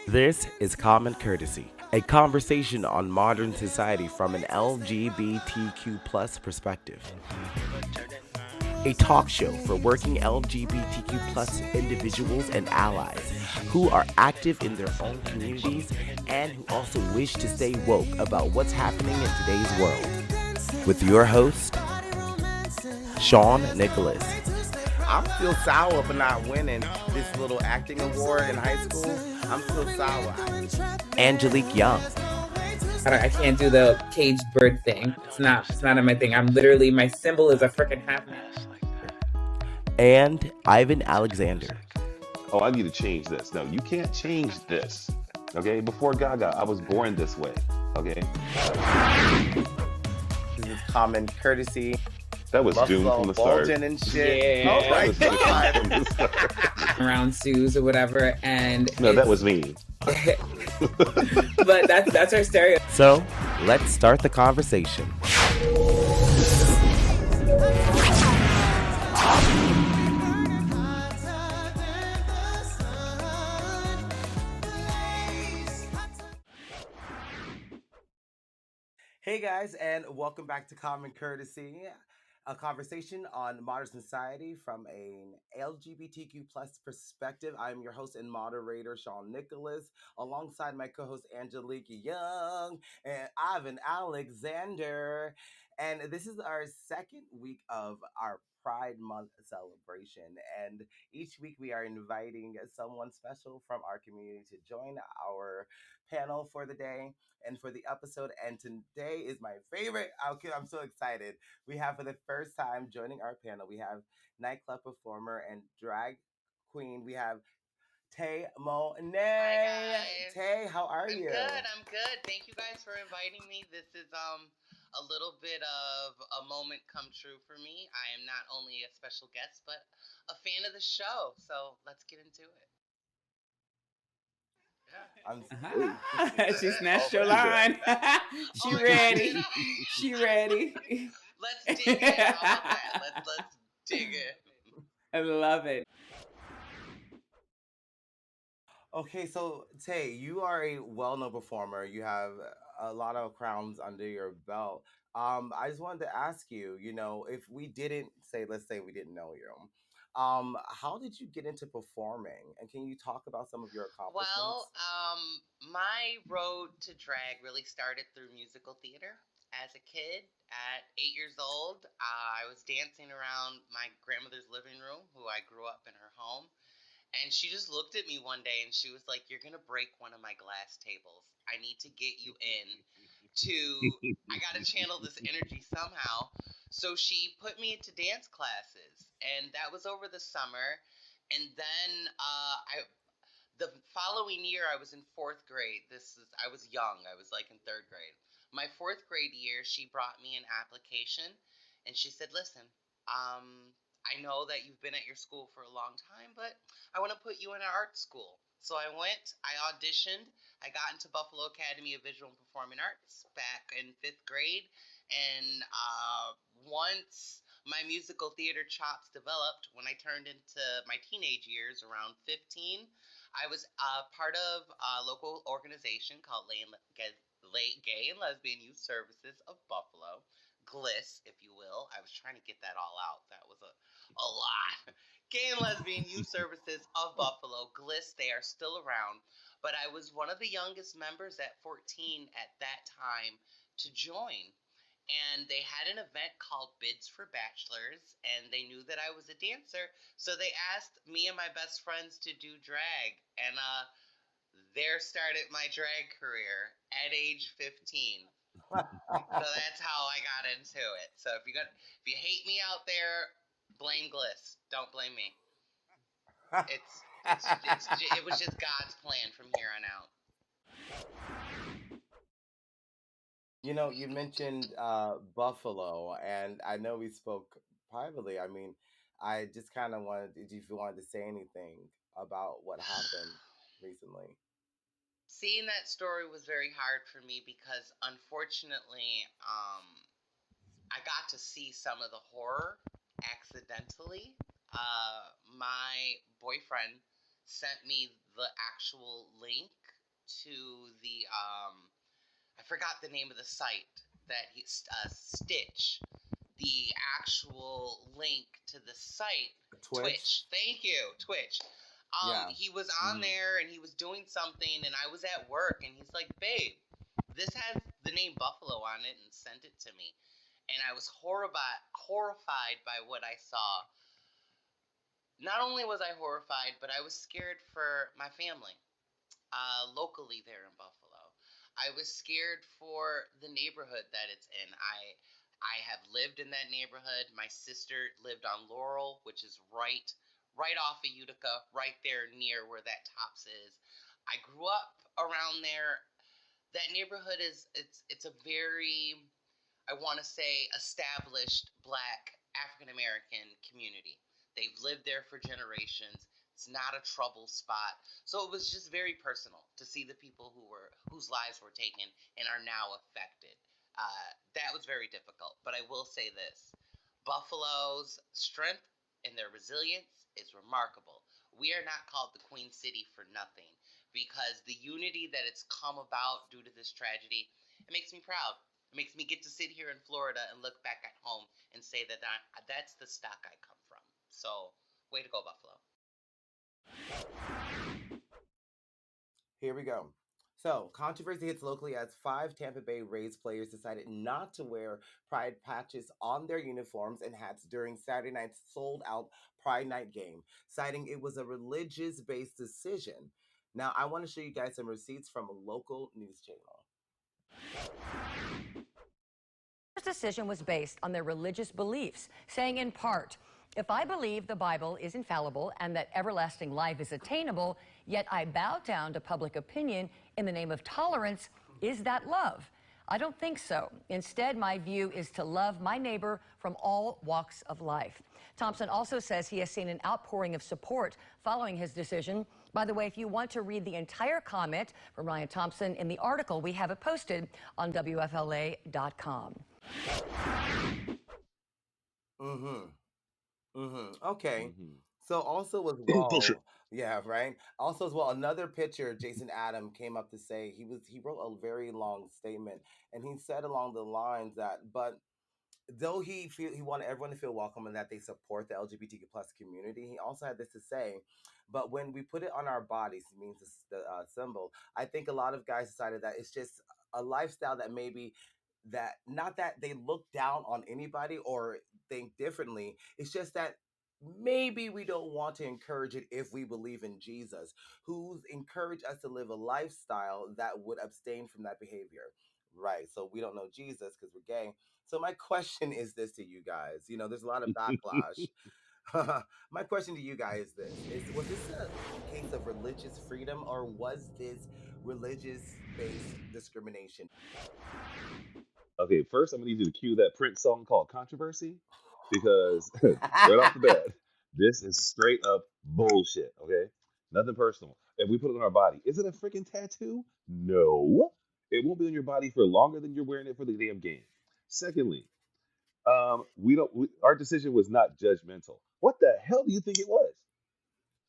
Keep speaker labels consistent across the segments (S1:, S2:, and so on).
S1: This is Common Courtesy, a conversation on modern society from an LGBTQ plus perspective. A talk show for working LGBTQ plus individuals and allies who are active in their own communities and who also wish to stay woke about what's happening in today's world. With your host, Sean Nicholas. I'm still sour for not winning this little acting award in high school. I'm still sour. Angelique Young.
S2: I can't do the caged bird thing. It's not my thing. I'm literally, my symbol is a freaking half man.
S1: And Ivan Alexander.
S3: Oh, I need to change this. No, you can't change this. Okay, before Gaga, I was born this way. Okay,
S1: This is Common Courtesy.
S3: that was doomed from
S1: Buffalo
S3: the start.
S1: bulging and shit.
S2: Yeah.
S1: Oh my
S3: That was doomed
S1: god.
S3: from the start.
S2: Around Sue's or whatever, and
S3: No, that was me.
S2: but that's our stereo.
S1: So, let's start the conversation. Hey guys, and welcome back to Common Courtesy, a conversation on modern society from an LGBTQ plus perspective. I'm your host and moderator, Sean Nicholas, alongside my co-host Angelique Young and Ivan Alexander. And this is our second week of our Pride Month celebration. And each week we are inviting someone special from our community to join our panel for the day and for the episode. And today is my favorite. Okay, I'm so excited. We have for the first time joining our panel, we have nightclub performer and drag queen. We have TeMonet.
S4: Hi guys.
S1: Tay, how are
S4: I'm
S1: you?
S4: good. I'm good. Thank you guys for inviting me. This is a little bit of a moment come true for me. I am not only a special guest but a fan of the show. So let's get into it.
S1: I'm
S2: She snatched
S1: Oh
S2: your
S1: my
S2: line.
S4: Oh
S2: She
S4: my God,
S2: ready.
S4: did I?
S2: She ready.
S4: Let's dig in. How about that? Let's dig in.
S2: I love it.
S1: Okay, so Tay, you are a well-known performer. You have a lot of crowns under your belt. I just wanted to ask you, if we didn't say, let's say we didn't know you, how did you get into performing? And can you talk about some of your accomplishments?
S4: Well, my road to drag really started through musical theater. As a kid, at 8 years old, I was dancing around my grandmother's living room, who I grew up in her home. And she just looked at me one day and she was like, "You're going to break one of my glass tables. I need to get you in I got to channel this energy somehow." So she put me into dance classes. And that was over the summer. And then the following year I was in fourth grade. I was young. I was like in third grade. My fourth grade year, she brought me an application and she said, "Listen, I know that you've been at your school for a long time, but I want to put you in an art school." So I went, I auditioned, I got into Buffalo Academy of Visual and Performing Arts back in fifth grade. And once my musical theater chops developed, when I turned into my teenage years around 15, I was part of a local organization called Gay and Lesbian Youth Services of Buffalo, GLIS, if you will. I was trying to get that all out. That was a lot. Gay and Lesbian Youth Services of Buffalo, GLIS, they are still around. But I was one of the youngest members at 14 at that time to join. And they had an event called Bids for Bachelors, and they knew that I was a dancer, so they asked me and my best friends to do drag. And there started my drag career at age 15. So that's how I got into it. So if you hate me out there, blame Gliss. Don't blame me. It was just God's plan from here on out.
S1: You mentioned Buffalo, and I know we spoke privately. I mean, I just kind of wanted, if you wanted to say anything about what happened recently.
S4: Seeing that story was very hard for me because unfortunately, I got to see some of the horror accidentally. My boyfriend sent me the actual link to the I forgot the name of the site that he Stitch, the actual link to the site.
S1: Twitch.
S4: Thank you, Twitch.
S1: Yeah.
S4: He was on there and he was doing something, and I was at work, and he's like, "Babe, this has the name Buffalo on it," and sent it to me. And I was horrified by what I saw. Not only was I horrified, but I was scared for my family locally there in Buffalo. I was scared for the neighborhood that it's in. I have lived in that neighborhood. My sister lived on Laurel, which is right off of Utica, right there near where that Tops is. I grew up around there. That neighborhood is it's a very, I want to say, established Black African American community. They've lived there for generations. It's not a trouble spot. So it was just very personal to see the people whose lives were taken and are now affected. That was very difficult. But I will say this: Buffalo's strength and their resilience is remarkable. We are not called the Queen City for nothing, because the unity that it's come about due to this tragedy, it makes me proud. It makes me get to sit here in Florida and look back at home and say that that's the stock I come from. So, way to go, Buffalo.
S1: Here we go. So, controversy hits locally as five Tampa Bay Rays players decided not to wear pride patches on their uniforms and hats during Saturday night's sold out Pride Night game, citing it was a religious based decision. Now, I want to show you guys some receipts from a local news channel.
S5: This decision was based on their religious beliefs, saying in part, if I believe the Bible is infallible and that everlasting life is attainable, yet I bow down to public opinion in the name of tolerance, is that love? I don't think so. Instead, my view is to love my neighbor from all walks of life. Thompson also says he has seen an outpouring of support following his decision. By the way, if you want to read the entire comment from Ryan Thompson in the article, we have it posted on WFLA.com.
S1: Mm-hmm. Mm-hmm. Okay.
S3: Hmm.
S1: So also as
S3: Bullshit.
S1: well, yeah, right. Also as well, another pitcher, Jason Adam, came up to say he wrote a very long statement, and he said along the lines that, but though he wanted everyone to feel welcome and that they support the LGBTQ plus community, he also had this to say. But when we put it on our bodies, it means the symbol. I think a lot of guys decided that it's just a lifestyle that maybe that not that they look down on anybody or think differently. It's just that maybe we don't want to encourage it if we believe in Jesus, who's encouraged us to live a lifestyle that would abstain from that behavior. Right. So we don't know Jesus because we're gay. So my question is this to you guys. You know, there's a lot of backlash. My question to you guys is this: Is was this a case of religious freedom or was this religious based discrimination?
S3: Okay, first I'm gonna need you to cue that Prince song called Controversy, because right off the bat, this is straight up bullshit. Okay, nothing personal. If we put it on our body, is it a freaking tattoo? No, it won't be on your body for longer than you're wearing it for the damn game. Secondly, we don't. Our decision was not judgmental. What the hell do you think it was?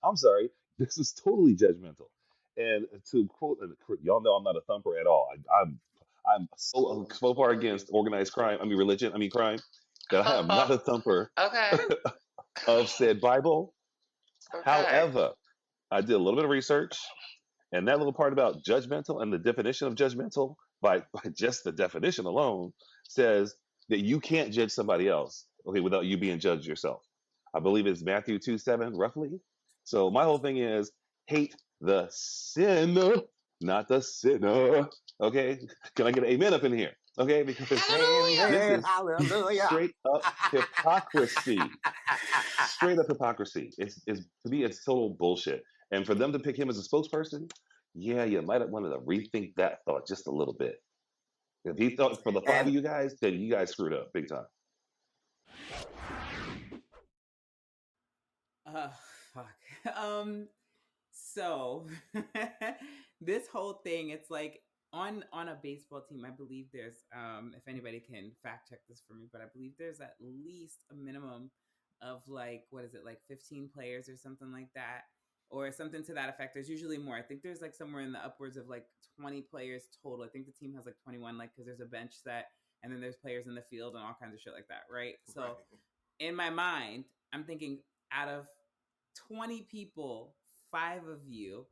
S3: I'm sorry, this is totally judgmental. And to quote, y'all know I'm not a thumper at all. I'm so far against organized crime. I mean religion. I mean crime. That I am not a thumper
S4: Okay.
S3: of said Bible.
S4: Okay.
S3: However, I did a little bit of research, and that little part about judgmental and the definition of judgmental, by just the definition alone, says that you can't judge somebody else, okay, without you being judged yourself. I believe it's Matthew 2:7, roughly. So my whole thing is hate the sin, not the sinner. Okay? Can I get an amen up in here? Okay, because this
S1: Amen.
S4: Hallelujah.
S3: is
S1: Hallelujah.
S3: straight up hypocrisy. Straight up hypocrisy. It's to me, it's total bullshit. And for them to pick him as a spokesperson, yeah, you might have wanted to rethink that thought just a little bit. If he thought for the five
S1: And
S3: of you guys, then you guys screwed up big time.
S2: Oh, fuck. So this whole thing, it's like on a baseball team, I believe there's if anybody can fact check this for me, but I believe there's at least a minimum of like what is it, like 15 players or something like that. or something to that effect. There's usually more. I think there's like somewhere in the upwards of like 20 players total. I think the team has like 21, like, because there's a bench set and then there's players in the field and all kinds of shit like that, right? So
S1: Right.
S2: in my mind, I'm thinking out of 20 people, 5 of you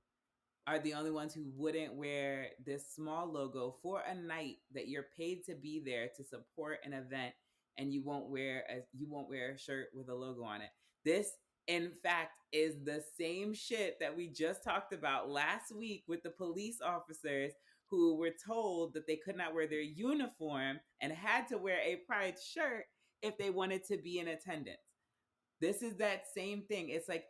S2: are the only ones who wouldn't wear this small logo for a night that you're paid to be there to support an event, and you won't wear a shirt with a logo on it. This, in fact, is the same shit that we just talked about last week with the police officers who were told that they could not wear their uniform and had to wear a pride shirt if they wanted to be in attendance. This is that same thing. It's like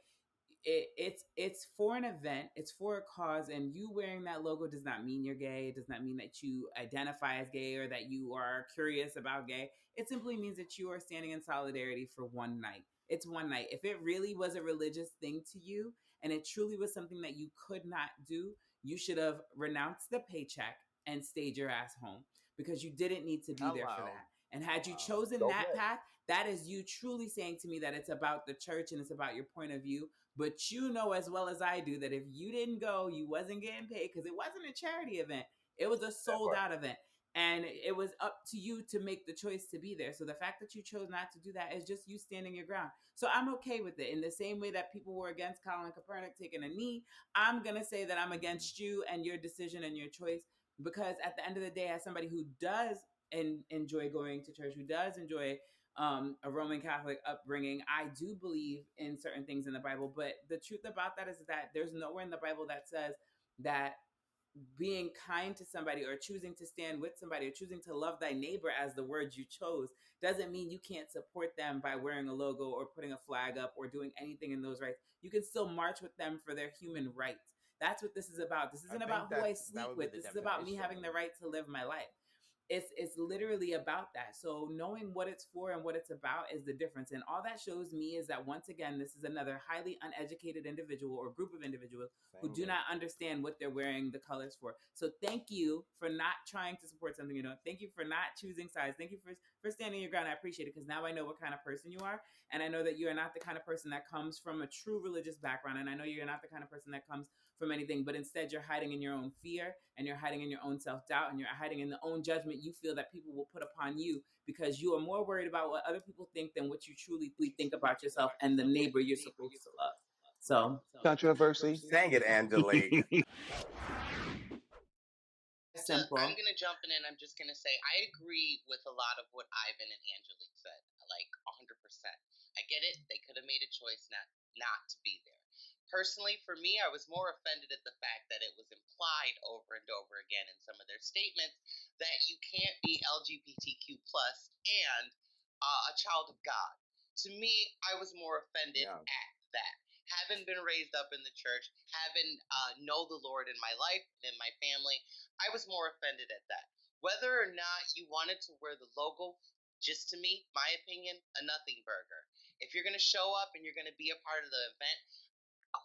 S2: it's for an event, it's for a cause, and you wearing that logo does not mean you're gay. It does not mean that you identify as gay or that you are curious about gay. It simply means that you are standing in solidarity for one night. It's one night. If it really was a religious thing to you and it truly was something that you could not do, you should have renounced the paycheck and stayed your ass home, because you didn't need to be there for that. And had you chosen that path, that is you truly saying to me that it's about the church and it's about your point of view. But you know as well as I do that if you didn't go, you wasn't getting paid, because it wasn't a charity event. It was a sold out event. And it was up to you to make the choice to be there. So the fact that you chose not to do that is just you standing your ground. So I'm okay with it. In the same way that people were against Colin Kaepernick taking a knee, I'm going to say that I'm against you and your decision and your choice. Because at the end of the day, as somebody who does enjoy going to church, who does enjoy a Roman Catholic upbringing, I do believe in certain things in the Bible. But the truth about that is that there's nowhere in the Bible that says that being kind to somebody or choosing to stand with somebody or choosing to love thy neighbor as the words you chose doesn't mean you can't support them by wearing a logo or putting a flag up or doing anything in those rights. You can still march with them for their human rights. That's what this is about. This isn't about who I sleep with. This is about me having the right to live my life. It's literally about that. So knowing what it's for and what it's about is the difference. And all that shows me is that, once again, this is another highly uneducated individual or group of individuals who do not understand what they're wearing the colors for. So thank you for not trying to support something you don't. Thank you for not choosing sides. Thank you for standing your ground. I appreciate it, because now I know what kind of person you are. And I know that you are not the kind of person that comes from a true religious background. And I know you're not the kind of person that comes from anything, but instead you're hiding in your own fear, and you're hiding in your own self-doubt, and you're hiding in the own judgment you feel that people will put upon you, because you are more worried about what other people think than what you truly think about yourself and the neighbor you're supposed to love. So
S3: Controversy.
S1: Sang it, Angelique.
S2: simple.
S4: I'm gonna jump in and I'm just gonna say I agree with a lot of what Ivan and Angelique said, like 100%. I get it; they could have made a choice not to be there. Personally, for me, I was more offended at the fact that it was implied over and over again in some of their statements that you can't be LGBTQ plus and a child of God. To me, I was more offended at that. Having been raised up in the church, having know the Lord in my life and in my family, I was more offended at that. Whether or not you wanted to wear the logo, just to me, my opinion, a nothing burger. If you're going to show up and you're going to be a part of the event,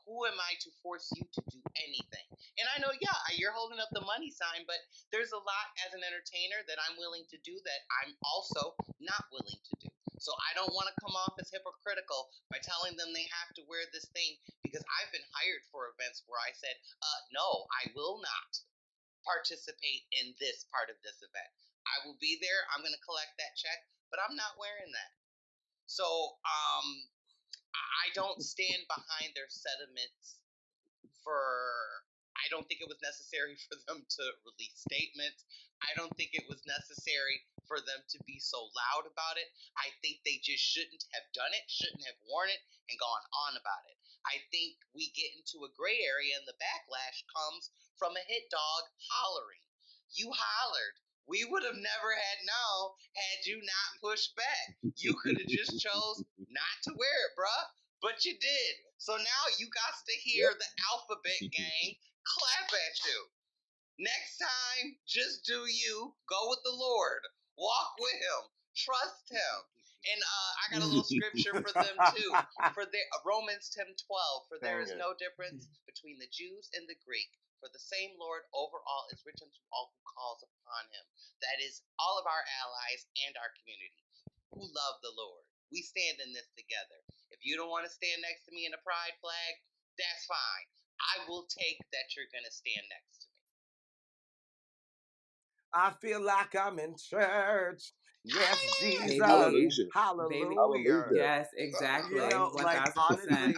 S4: who am I to force you to do anything? And I know, yeah, you're holding up the money sign, but there's a lot as an entertainer that I'm willing to do that I'm also not willing to do. So I don't want to come off as hypocritical by telling them they have to wear this thing, because I've been hired for events where I said, no, I will not participate in this part of this event. I will be there. I'm going to collect that check, but I'm not wearing that. So I don't stand behind their sentiments. I don't think it was necessary for them to release statements. I don't think it was necessary for them to be so loud about it. I think they just shouldn't have done it, shouldn't have worn it, and gone on about it. I think we get into a gray area, and the backlash comes from a hit dog hollering. You hollered. We would have never had you not pushed back. You could have just chose not to wear it, bruh. But you did. So now you got to hear the alphabet gang clap at you. Next time, just do you. Go with the Lord. Walk with him. Trust him. And I got a little scripture for them too. For Romans 10:12. For there is no difference between the Jews and the Greek. For the same Lord over all is rich unto all who calls upon him. That is all of our allies and our community who love the Lord. We stand in this together. If you don't want to stand next to me in a pride flag, that's fine. I will take that you're going to stand next to me.
S1: I feel like I'm in church. Yes, Jesus.
S2: Baby.
S3: Hallelujah.
S1: Hallelujah.
S3: Hallelujah.
S2: Yes, exactly.
S1: You know, like
S2: 1000%.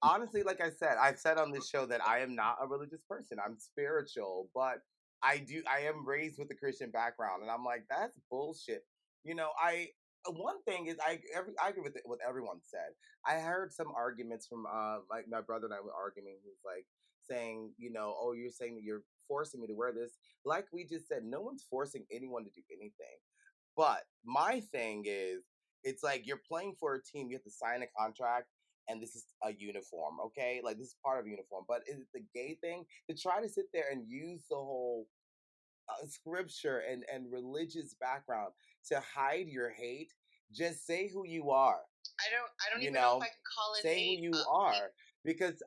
S1: honestly, like I said, I've said on this show that I am not a religious person. I'm spiritual, but I am raised with a Christian background, and I'm like, that's bullshit. You know, one thing is I agree with what everyone said. I heard some arguments from like my brother and I were arguing. He was like saying, you know, oh, you're saying that you're forcing me to wear this. Like we just said, no one's forcing anyone to do anything. But my thing is, it's like you're playing for a team. You have to sign a contract, and this is a uniform, okay? Like this is part of a uniform. But is it the gay thing to try to sit there and use the whole scripture and religious background to hide your hate? Just say who you are.
S4: I don't
S1: You
S4: even know if
S1: know,
S4: I can call it
S1: say
S4: hate.
S1: who you are, because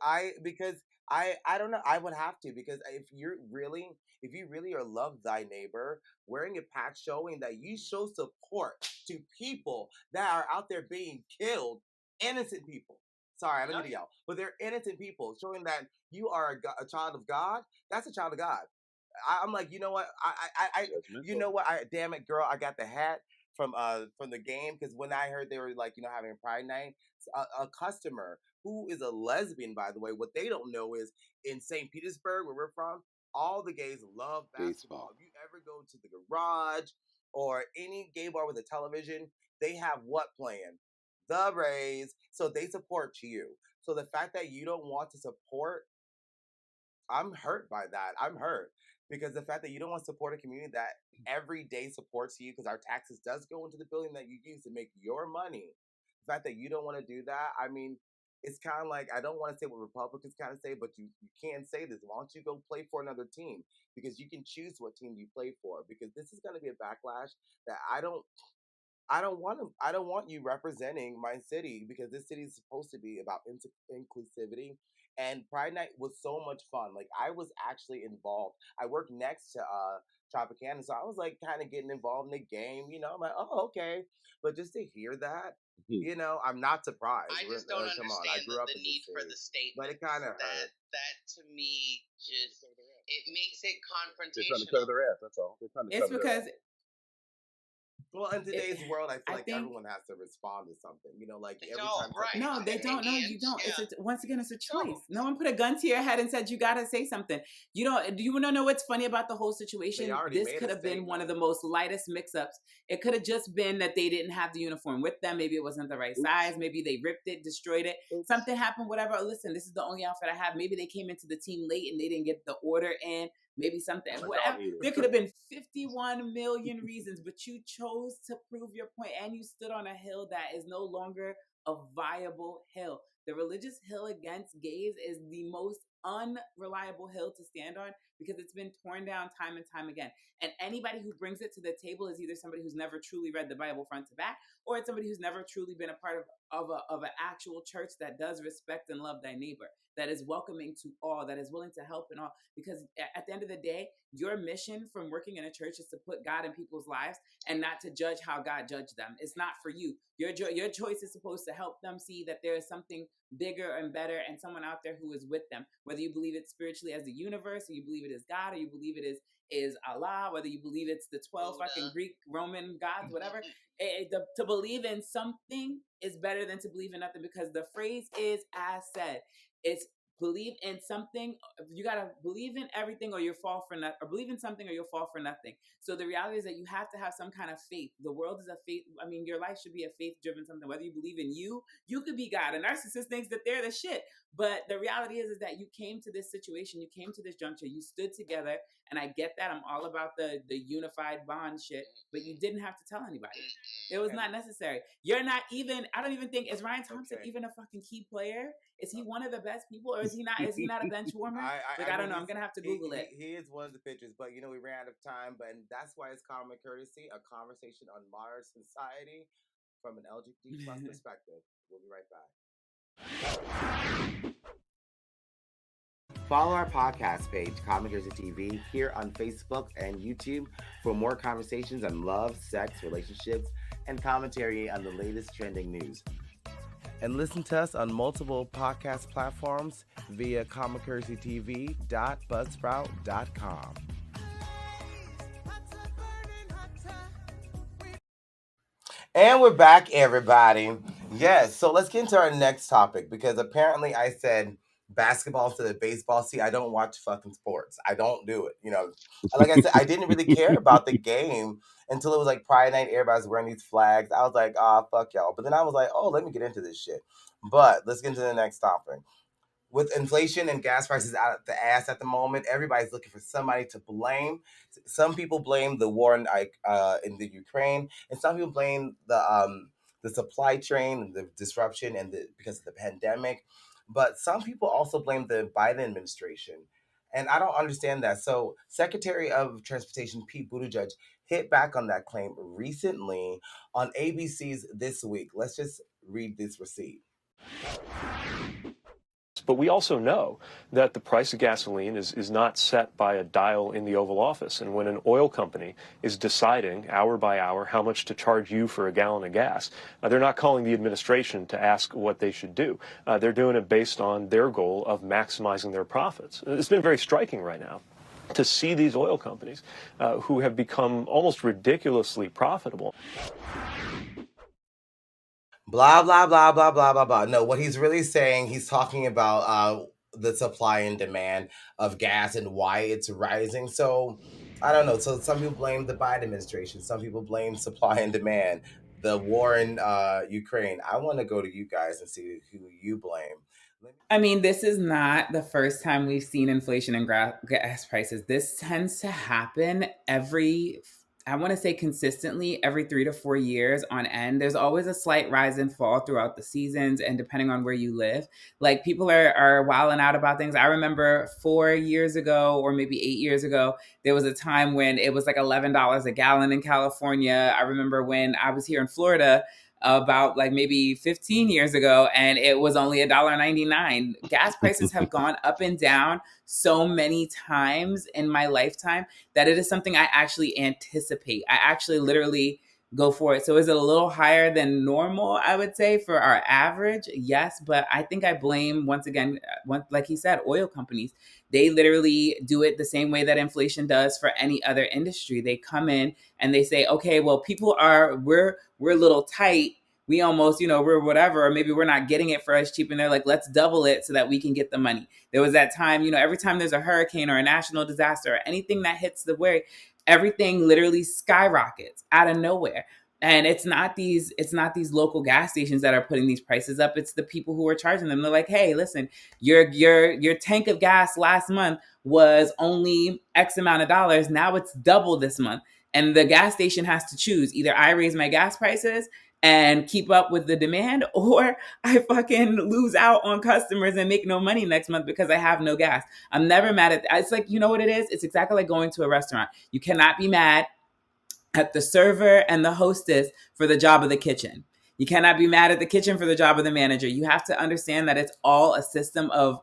S1: I don't know, I would have to, because if you really are love thy neighbor, wearing a patch showing that you show support to people that are out there being killed, innocent people. Sorry, I don't mean to yell, but they're innocent people, showing that you are a child of God. That's a child of God. I'm like, you know what? You
S3: Judgmental.
S1: know what? Damn it, girl, I got the hat from the game, because when I heard they were like, you know, having a Pride Night, a customer who is a lesbian, by the way, what they don't know is in St. Petersburg, where we're from, all the gays love basketball.
S3: Baseball.
S1: If you ever go to the garage or any gay bar with a television, they have what playing? The Rays. So they support you. So the fact that you don't want to support, I'm hurt by that. I'm hurt because the fact that you don't want to support a community that every day supports you, because our taxes does go into the building that you use to make your money. The fact that you don't want to do that, I mean, it's kind of like, I don't want to say what Republicans kind of say, but you can't say this. Why don't you go play for another team? Because you can choose what team you play for. Because this is going to be a backlash that I don't want you representing my city, because this city is supposed to be about inclusivity. And Pride Night was so much fun. Like I was actually involved. I worked next to Tropicana, so I was like kind of getting involved in the game. You know, I'm like, oh, okay. But just to hear that, you know, I'm not surprised.
S4: I just don't
S1: Come on, I
S4: understand
S1: grew up
S4: the
S1: in
S4: need
S1: this
S4: for
S1: city,
S4: the statement.
S1: but it kind of hurt.
S4: That to me just it makes it
S3: They're trying to cover
S4: confrontational.
S3: their ass. That's all. They're trying to
S2: It's
S3: cover their
S2: because
S3: ass.
S1: Well, in today's world, I feel
S2: I
S1: like
S2: think
S1: everyone has to respond to something. You know, like every
S4: No,
S1: time.
S4: right.
S2: no, they don't. No, you don't.
S4: Yeah.
S2: It's once again, it's a choice.
S4: Don't.
S2: No one put a gun to your head and said you got to say something. You don't. Do you want to know what's funny about the whole situation?
S1: already
S2: This
S1: made
S2: could
S1: a
S2: have been one of
S1: statement.
S2: the most lightest mix-ups. It could have just been that they didn't have the uniform with them. Maybe it wasn't the right size. Maybe they ripped it, destroyed it. Something happened. Whatever. Listen, this is the only outfit I have. Maybe they came into the team late and they didn't get the order in. Maybe something, whatever. There could have been 51 million reasons, but you chose to prove your point, and you stood on a hill that is no longer a viable hill. The religious hill against gays is the most unreliable hill to stand on, because it's been torn down time and time again. And anybody who brings it to the table is either somebody who's never truly read the Bible front to back, or it's somebody who's never truly been a part of an actual church that does respect and love thy neighbor, that is welcoming to all, that is willing to help and all. Because at the end of the day, your mission from working in a church is to put God in people's lives and not to judge how God judged them. It's not for you. Your choice is supposed to help them see that there is something bigger and better and someone out there who is with them. Whether you believe it spiritually as the universe, or you believe it is God, or you believe it is Allah, whether you believe it's the 12 fucking Greek, Roman gods, whatever. To believe in something is better than to believe in nothing, because the phrase is as said. It's believe in something. You gotta believe in everything, or you'll fall for nothing. Or believe in something, or you'll fall for nothing. So the reality is that you have to have some kind of faith. The world is a faith. I mean, your life should be a faith-driven something. Whether you believe in you could be God. A narcissist thinks that they're the shit. But the reality is that you came to this situation, you came to this juncture, you stood together, and I get that. I'm all about the unified bond shit, but you didn't have to tell anybody. It was not necessary. You're not even, I don't even think, is Ryan Thompson even a fucking key player? Is he one of the best people, or is he not a bench warmer? I don't know. I'm going to have to Google it.
S1: He is one of the pitchers, but you know, we ran out of time, and that's why it's Common Courtesy, a conversation on modern society from an LGBT plus perspective. We'll be right back. Follow our podcast page, Common Courtesy TV, here on Facebook and YouTube for more conversations on love, sex, relationships, and commentary on the latest trending news. and listen to us on multiple podcast platforms via commoncourtesytv.buzzsprout.com. And we're back, everybody. Yes, so let's get into our next topic because apparently I said basketball instead of baseball. See, I don't watch fucking sports. I don't do it. Like I said, I didn't really care about the game until it was like Pride Night. Everybody's wearing these flags. I was like, fuck y'all. But then I was like, oh, let me get into this shit. But let's get into the next topic. With inflation and gas prices out the ass at the moment, everybody's looking for somebody to blame. Some people blame the war in the Ukraine, and some people blame the supply chain and the disruption because of the pandemic. But some people also blame the Biden administration, and I don't understand that. So, Secretary of Transportation Pete Buttigieg hit back on that claim recently on ABC's This Week. Let's just read this receipt.
S6: But we also know that the price of gasoline is not set by a dial in the Oval Office. And when an oil company is deciding hour by hour how much to charge you for a gallon of gas, they're not calling the administration to ask what they should do. They're doing it based on their goal of maximizing their profits. It's been very striking right now to see these oil companies who have become almost ridiculously profitable.
S1: Blah, blah, blah, blah, blah, blah, blah. No, what he's really saying, he's talking about the supply and demand of gas and why it's rising. So, I don't know. So, some people blame the Biden administration. Some people blame supply and demand, the war in Ukraine. I want to go to you guys and see who you blame.
S2: I mean, this is not the first time we've seen inflation in gas prices. This tends to happen I want to say consistently every 3 to 4 years on end. There's always a slight rise and fall throughout the seasons and depending on where you live. Like people are wilding out about things. I remember 4 years ago or maybe 8 years ago, there was a time when it was like $11 a gallon in California. I remember when I was here in Florida about like maybe 15 years ago and it was only $1.99. Gas prices have gone up and down so many times in my lifetime that it is something I actually anticipate. I actually literally go for it. So is it a little higher than normal, I would say, for our average? Yes, but I think I blame, once again, like he said, oil companies. They literally do it the same way that inflation does for any other industry. They come in and they say, okay, well, we're a little tight. We almost, we're whatever, or maybe we're not getting it for as cheap. And they're like, let's double it so that we can get the money. There was that time, every time there's a hurricane or a national disaster or anything that hits the way, everything literally skyrockets out of nowhere. And it's not these local gas stations that are putting these prices up. It's the people who are charging them. They're like, hey, listen, your tank of gas last month was only X amount of dollars. Now it's double this month. And the gas station has to choose. Either I raise my gas prices and keep up with the demand, or I fucking lose out on customers and make no money next month because I have no gas. I'm never mad at that. It's like, you know what it is? It's exactly like going to a restaurant. You cannot be mad at the server and the hostess for the job of the kitchen. You cannot be mad at the kitchen for the job of the manager. You have to understand that it's all a system of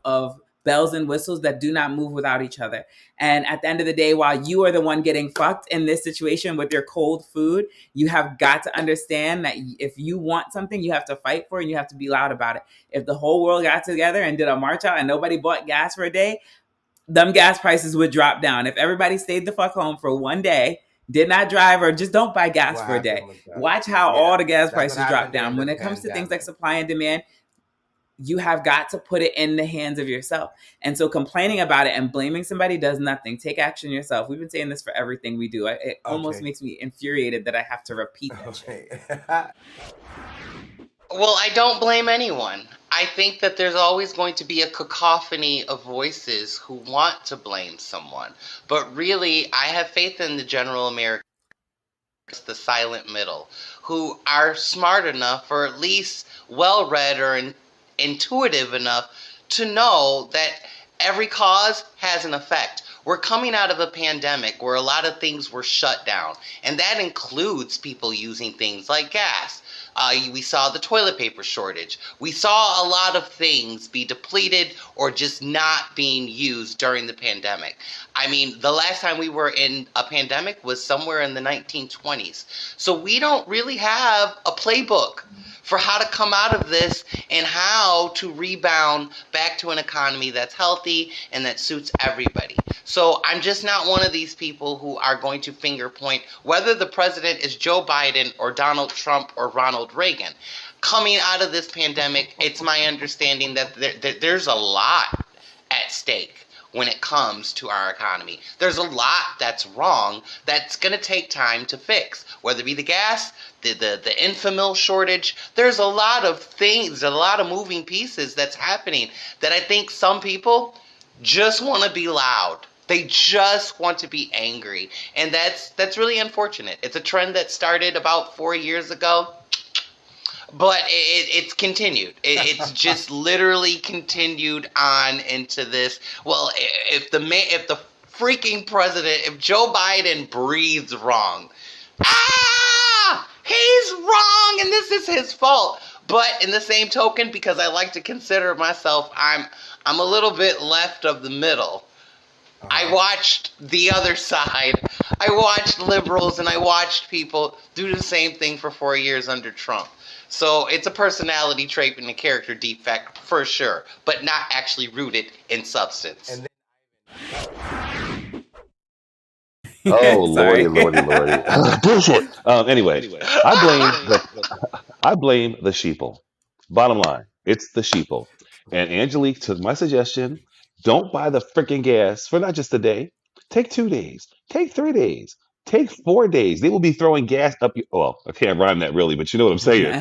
S2: bells and whistles that do not move without each other. And at the end of the day, while you are the one getting fucked in this situation with your cold food, you have got to understand that if you want something, you have to fight for it and you have to be loud about it. If the whole world got together and did a march out and nobody bought gas for a day, them gas prices would drop down. If everybody stayed the fuck home for one day, did not drive, or just don't buy gas for a day, watch how all the gas prices drop down. When it comes to things like supply and demand, you have got to put it in the hands of yourself. And so complaining about it and blaming somebody does nothing. Take action yourself. We've been saying this for everything we do. It almost makes me infuriated that I have to repeat that shit.
S4: Well, I don't blame anyone. I think that there's always going to be a cacophony of voices who want to blame someone. But really, I have faith in the general American, the silent middle, who are smart enough or at least well-read or intuitive enough to know that every cause has an effect. We're coming out of a pandemic where a lot of things were shut down, and that includes people using things like gas. We saw the toilet paper shortage. We saw a lot of things be depleted or just not being used during the pandemic. I mean, the last time we were in a pandemic was somewhere in the 1920s. So we don't really have a playbook for how to come out of this and how to rebound back to an economy that's healthy and that suits everybody. So I'm just not one of these people who are going to finger point whether the president is Joe Biden or Donald Trump or Ronald Reagan. Coming out of this pandemic, it's my understanding that there's a lot at stake when it comes to our economy. There's a lot that's wrong that's going to take time to fix, whether it be the gas, the infamil shortage. There's a lot of things, a lot of moving pieces that's happening that I think some people just want to be loud. They just want to be angry, and that's really unfortunate. It's a trend that started about 4 years ago, but it's continued. It's just literally continued on into this. Well, if the freaking president, if Joe Biden breathes wrong, he's wrong, and this is his fault. But in the same token, because I like to consider myself, I'm a little bit left of the middle. I watched the other side. I watched liberals and I watched people do the same thing for 4 years under Trump. So it's a personality trait and a character defect for sure, but not actually rooted in substance.
S1: And
S3: Oh lordy,
S2: Sorry.
S3: lordy, lordy. Bullshit. Anyway, I blame the sheeple. Bottom line, it's the sheeple. And Angelique took my suggestion. Don't buy the freaking gas for not just a day. Take 2 days. Take 3 days. Take 4 days. They will be throwing gas up your. Well, I can't rhyme that really, but you know what I'm saying.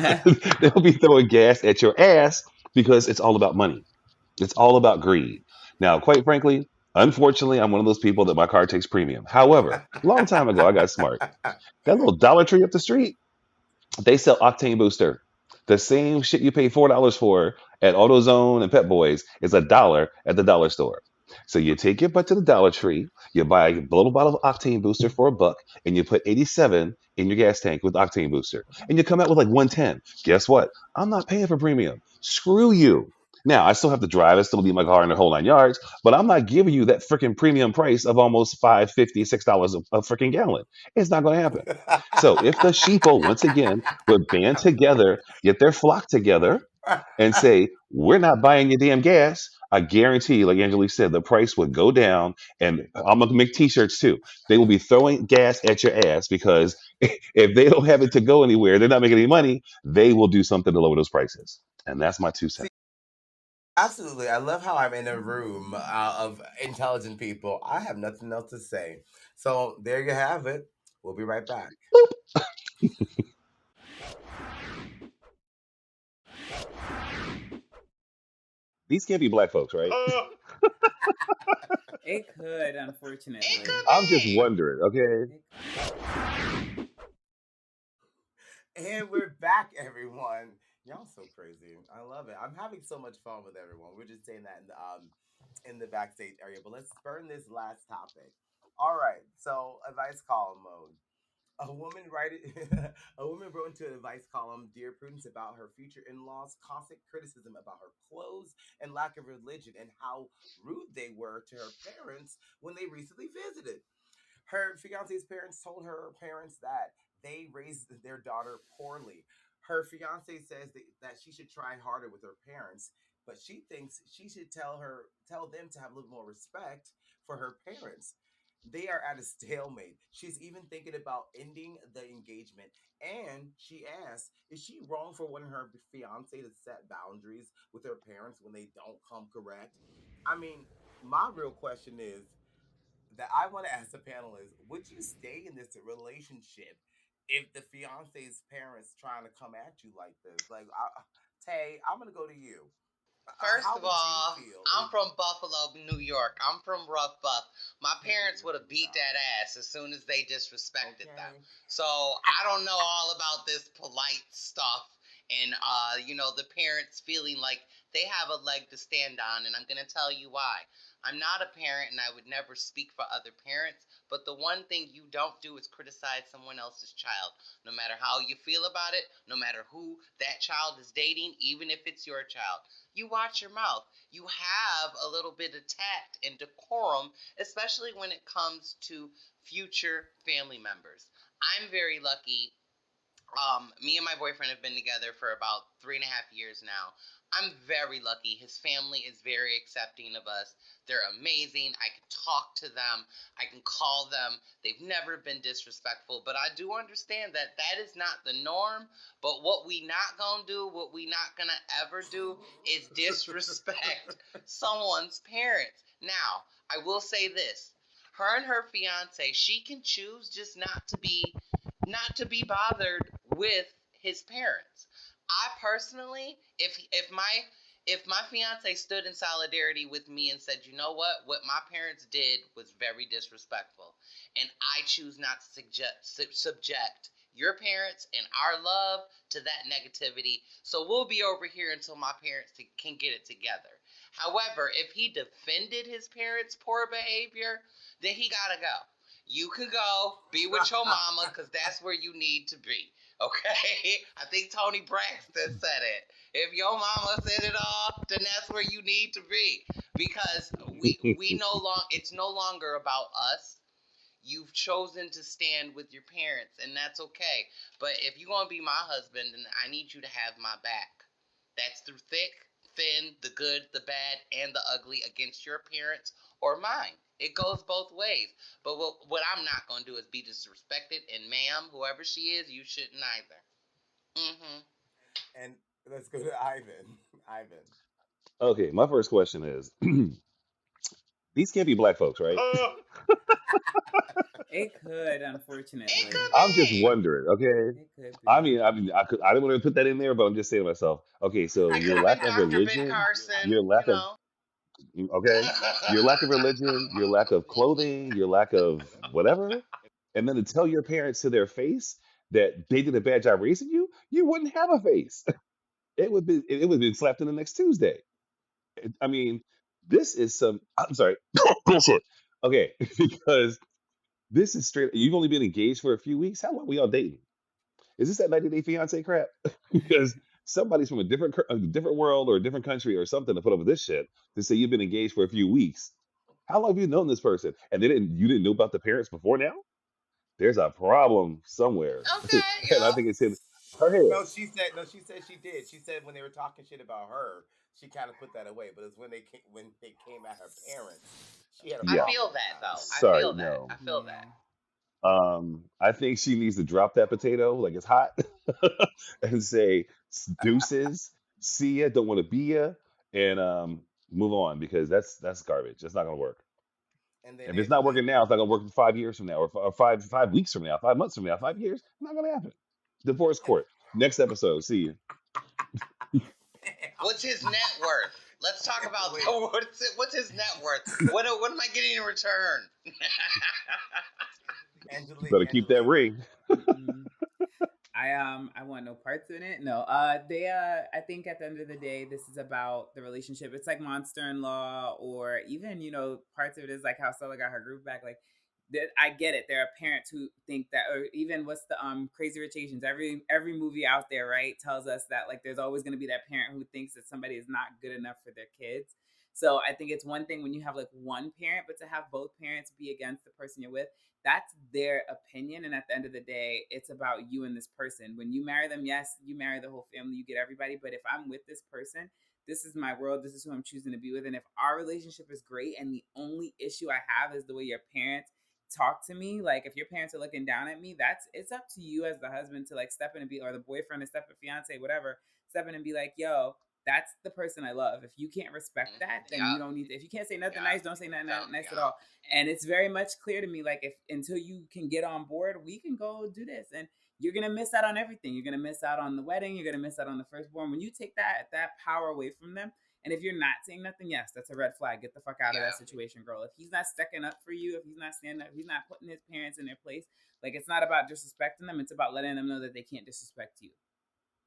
S3: They will be throwing gas at your ass because it's all about money. It's all about greed. Now, quite frankly, unfortunately, I'm one of those people that my car takes premium. However, a long time ago, I got smart. That little Dollar Tree up the street, they sell octane booster. The same shit you pay $4 for at AutoZone and Pet Boys is $1 at the dollar store. So you take your butt to the Dollar Tree, you buy a little bottle of octane booster for $1, and you put 87 in your gas tank with octane booster, and you come out with like 110. Guess what? I'm not paying for premium. Screw you. Now I still have to drive. I still need my car in the whole 9 yards, but I'm not giving you that freaking premium price of almost $5.50, $6 a freaking gallon. It's not going to happen. So if the sheeple once again would band together, get their flock together, and say, we're not buying your damn gas, I guarantee, like Angelique said, the price would go down. And I'm going to make t shirts too. They will be throwing gas at your ass because if they don't have it to go anywhere, they're not making any money, they will do something to lower those prices. And that's my 2 cents.
S1: absolutely, I love how I'm in a room of intelligent people. I have nothing else to say. So there you have it. We'll be right back.
S3: These can't be black folks, right?
S2: It could, unfortunately.
S4: It could
S3: I'm just
S4: be.
S3: wondering, okay?
S1: And we're back, everyone. Y'all so crazy. I love it. I'm having so much fun with everyone. We're just saying that in the backstage area. But let's burn this last topic. All right. So advice column mode. A woman write a woman wrote into an advice column, Dear Prudence, about her future in-laws' constant criticism about her clothes and lack of religion and how rude they were to her parents when they recently visited. Her fiance's parents told her parents that they raised their daughter poorly. Her fiance says that she should try harder with her parents, but she thinks she should tell them to have a little more respect for her parents. They are at a stalemate. She's even thinking about ending the engagement. And she asks, is she wrong for wanting her fiance to set boundaries with her parents when they don't come correct? I mean, my real question is, that I want to ask the panelists: would you stay in this relationship if the fiance's parents trying to come at you like this? Like, Tay, I'm gonna go to you.
S4: First
S1: How
S4: of
S1: would you
S4: all,
S1: feel
S4: I'm
S1: if?
S4: from Buffalo, New York. I'm from Rough Buff. My parents would have
S1: Period.
S4: beat that ass as soon as they disrespected them.
S1: Okay.
S4: So I don't know all about this polite stuff and the parents feeling like they have a leg to stand on, and I'm gonna tell you why. I'm not a parent and I would never speak for other parents, but the one thing you don't do is criticize someone else's child. No matter how you feel about it, no matter who that child is dating, even if it's your child. You watch your mouth. You have a little bit of tact and decorum, especially when it comes to future family members. I'm very lucky. Me and my boyfriend have been together for about 3.5 years now. I'm very lucky. His family is very accepting of us. They're amazing. I can talk to them. I can call them. They've never been disrespectful, but I do understand that that is not the norm. But what we not gonna do, what we not gonna ever do, is disrespect someone's parents. Now, I will say this: her and her fiance, she can choose just not to be bothered with his parents. I personally, if my fiance stood in solidarity with me and said, you know what my parents did was very disrespectful, and I choose not to subject your parents and our love to that negativity. So we'll be over here until my parents can get it together. However, if he defended his parents' poor behavior, then he gotta go. You can go be with your mama because that's where you need to be. Okay? I think Tony Braxton said it. If your mama said it all, then that's where you need to be. Because we no long it's no longer about us. You've chosen to stand with your parents, and that's okay. But if you're gonna be my husband, then I need you to have my back. That's through thick, thin, the good, the bad, and the ugly against your parents or mine. It goes both ways. But what I'm not gonna do is be disrespected. And ma'am, whoever she is, you shouldn't either.
S1: And let's go to Ivan. Ivan.
S3: Okay, my first question is these can't be black folks, right?
S2: It could,
S4: It
S2: unfortunately.
S4: could
S3: I'm just
S4: be.
S3: wondering, okay?
S2: It could
S3: I
S2: be.
S3: mean, I didn't want to put that in there, but I'm just saying to myself, okay, so
S4: It could
S3: your
S4: have been
S3: lack of
S4: Dr. Ben
S3: religion,
S4: Carson,
S3: your lack of, okay, your lack of religion, your lack of clothing, your lack of whatever, and then to tell your parents to their face that they did a bad job raising you, you wouldn't have a face. It would be slapped in the next Tuesday. I mean, this is some. I'm sorry, bullshit. Okay, because this is straight. You've only been engaged for a few weeks. How long we all dating? Is this that 90 Day Fiance crap? Because somebody's from a different world or a different country or something to put up with this shit to say you've been engaged for a few weeks. How long have you known this person? And you didn't know about the parents before now? There's a problem somewhere,
S4: Okay,
S3: and I
S4: yep.
S3: think it's in her head.
S1: No, she said she did. She said when they were talking shit about her, she kind of put that away. But it's when they came at her parents, she had a
S4: I
S3: Yeah,
S1: problem
S4: feel
S1: with
S4: that
S1: that.
S4: though. I
S3: sorry,
S4: feel that.
S3: no.
S4: I feel
S2: Yeah.
S4: that.
S3: I think she needs to drop that potato like it's hot and say deuces, see ya, don't want to be ya, and move on because that's garbage. That's not gonna work.
S1: And then
S3: If it's not
S1: Angelique.
S3: working now, it's not gonna work 5 years from now, or 5 weeks from now, 5 months from now, 5 years. Not gonna happen. Divorce court. Next episode. See you.
S4: What's his net worth? Let's talk about
S1: Wait,
S4: what's his net worth? What am I getting in return?
S1: Angelique,
S3: Better keep that
S1: Angelique.
S3: ring.
S2: Mm-mm. I want no parts in it. No. They I think at the end of the day this is about the relationship. It's like Monster in Law, or even, parts of it is like how Stella got her groove back. Like that, I get it. There are parents who think that, or even what's the Crazy Rich Asians, every movie out there, right, tells us that like there's always going to be that parent who thinks that somebody is not good enough for their kids. So I think it's one thing when you have like one parent, but to have both parents be against the person you're with, that's their opinion. And at the end of the day, it's about you and this person. When you marry them, yes, you marry the whole family, you get everybody. But if I'm with this person, this is my world, this is who I'm choosing to be with. And if our relationship is great and the only issue I have is the way your parents talk to me, like if your parents are looking down at me, it's up to you as the husband to like step in and be, or the boyfriend to step in, fiance, whatever, step in and be like, yo, that's the person I love. If you can't respect that, then you
S4: Yup.
S2: don't need to. If you can't say nothing
S4: Yup.
S2: nice, don't say nothing
S4: Don't.
S2: nice at
S4: Yup.
S2: all. And it's very much clear to me, like, if until you can get on board, we can go do this. And you're gonna miss out on everything. You're gonna miss out on the wedding. You're gonna miss out on the firstborn. When you take that power away from them, and if you're not saying nothing, yes, that's a red flag. Get the fuck out of that
S4: Yeah.
S2: situation, girl. If he's not sticking up for you, if he's not standing up, if he's not putting his parents in their place, like it's not about disrespecting them. It's about letting them know that they can't disrespect you.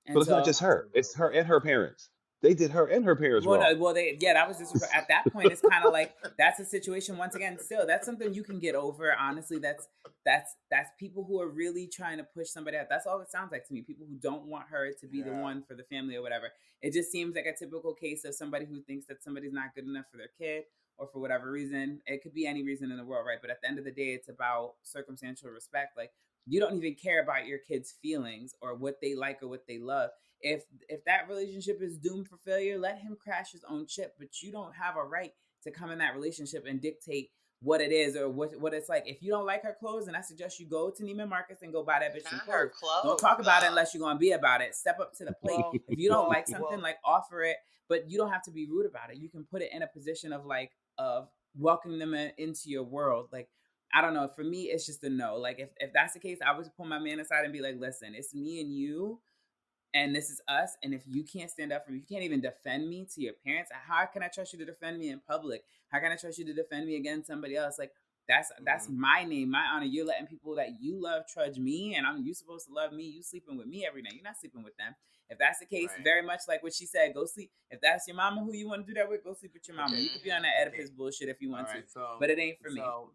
S3: But
S2: And
S3: it's not
S2: so,
S3: just her. It's her and her parents. They did her and her parents
S2: Well, no,
S3: wrong.
S2: that was just at that point. It's kind of like that's a situation. Once again, still that's something you can get over. Honestly, that's people who are really trying to push somebody out. That's all it sounds like to me. People who don't want her to be the
S1: Yeah.
S2: one for the family or whatever. It just seems like a typical case of somebody who thinks that somebody's not good enough for their kid, or for whatever reason. It could be any reason in the world, right? But at the end of the day, it's about circumstantial respect. Like, you don't even care about your kids' feelings or what they like or what they love. If that relationship is doomed for failure, let him crash his own ship. But you don't have a right to come in that relationship and dictate what it is or what it's like. If you don't like her clothes, then I suggest you go to Neiman Marcus and go buy that bitch some
S4: Not her
S2: clothes. Don't
S4: clothes,
S2: talk about it
S4: though.
S2: unless you're gonna be about it. Step up to the plate.
S1: Well,
S2: If you don't like something,
S1: well.
S2: like, offer it, but you don't have to be rude about it. You can put it in a position of welcoming them into your world. Like, I don't know. For me, it's just a no. Like, if that's the case, I would pull my man aside and be like, listen, it's me and you, and this is us. And if you can't stand up for me, you can't even defend me to your parents, how can I trust you to defend me in public? How can I trust you to defend me against somebody else? Like, that's my name, my honor. You're letting people that you love trudge me, and you supposed to love me. You sleeping with me every night. You're not sleeping with them. If that's the case,
S1: Right.
S2: very much like what she said, go sleep. If that's your mama who you want to do that with, go sleep with your mama.
S1: Okay.
S2: You could be on that Oedipus bullshit if you
S1: All
S2: want
S1: right.
S2: to, but it ain't for me.
S1: So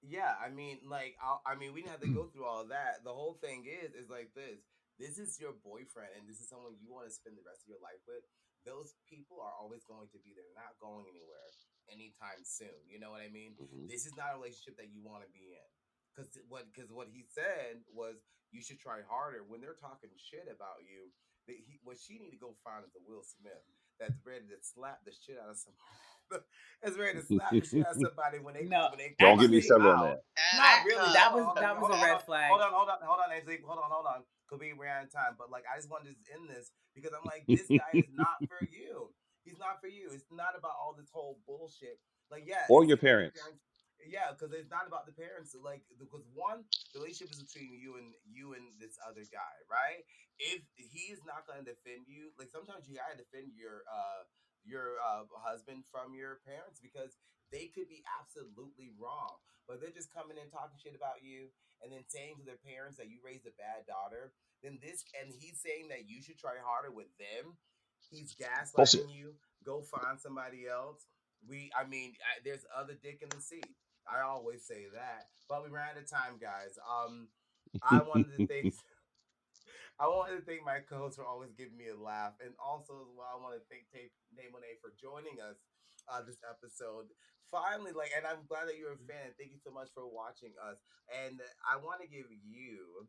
S1: yeah, I mean, like, we didn't have to go through all of that. The whole thing is like this. This is your boyfriend, and this is someone you want to spend the rest of your life with. Those people are always going to be there, not going anywhere anytime soon. You know what I mean?
S3: Mhm.
S1: This is not a relationship that you want to be in. Because what he said was you should try harder when they're talking shit about you. What she need to go find is a Will Smith that's ready to slap the shit out of somebody. That's ready to slap the shit out of somebody when they
S2: No,
S1: when they
S3: Don't get
S1: find
S3: me
S1: you
S2: actually,
S3: started on
S1: out.
S3: that.
S1: Not
S4: Back
S1: really.
S2: that
S4: up.
S1: Hold on,
S2: was
S1: hold on,
S2: that was
S1: hold
S2: a
S1: on,
S2: red flag.
S1: hold on, Angelique. Hold on. Could be ran out of time, but like I just wanted to end this because I'm like, this guy is not for you. He's not for you. It's not about all this whole bullshit. Like, yeah,
S3: Or
S1: it
S3: your
S1: seems like the
S3: parents.
S1: parents. Yeah, because it's not about the parents. Like, because one, the relationship is between you and this other guy, right? If he's not going to defend you, like sometimes you gotta defend your husband from your parents because they could be absolutely wrong, but they're just coming in talking shit about you and then saying to their parents that you raised a bad daughter. Then this, and he's saying that you should try harder with them. He's
S3: Bullshit.
S1: gaslighting you. Go find somebody else. There's other dick in the sea. I always say that, but we ran out of time, guys. I wanted to thank I wanted to thank my co-hosts for always giving me a laugh, and also as well, I want to thank Monet for joining us this episode. Finally, like, and I'm glad that you're a fan. Thank you so much for watching us. And I want to give you,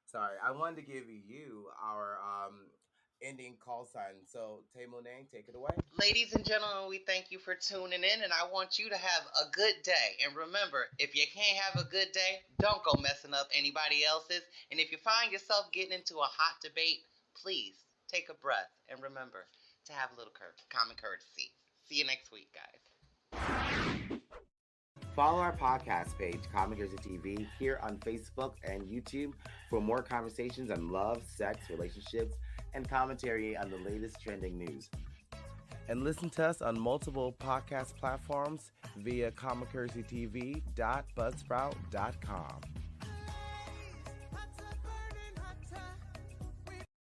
S1: sorry, I wanted to give you our ending call sign. So, Monet, take it away.
S4: Ladies and gentlemen, we thank you for tuning in, and I want you to have a good day. And remember, if you can't have a good day, don't go messing up anybody else's. And if you find yourself getting into a hot debate, please take a breath and remember to have a little common courtesy. See you next week, guys.
S1: Follow our podcast page, Comic Jersey TV, here on Facebook and YouTube for more conversations on love, sex, relationships, and commentary on the latest trending news. And listen to us on multiple podcast platforms via comicjerseytv.buzzsprout.com.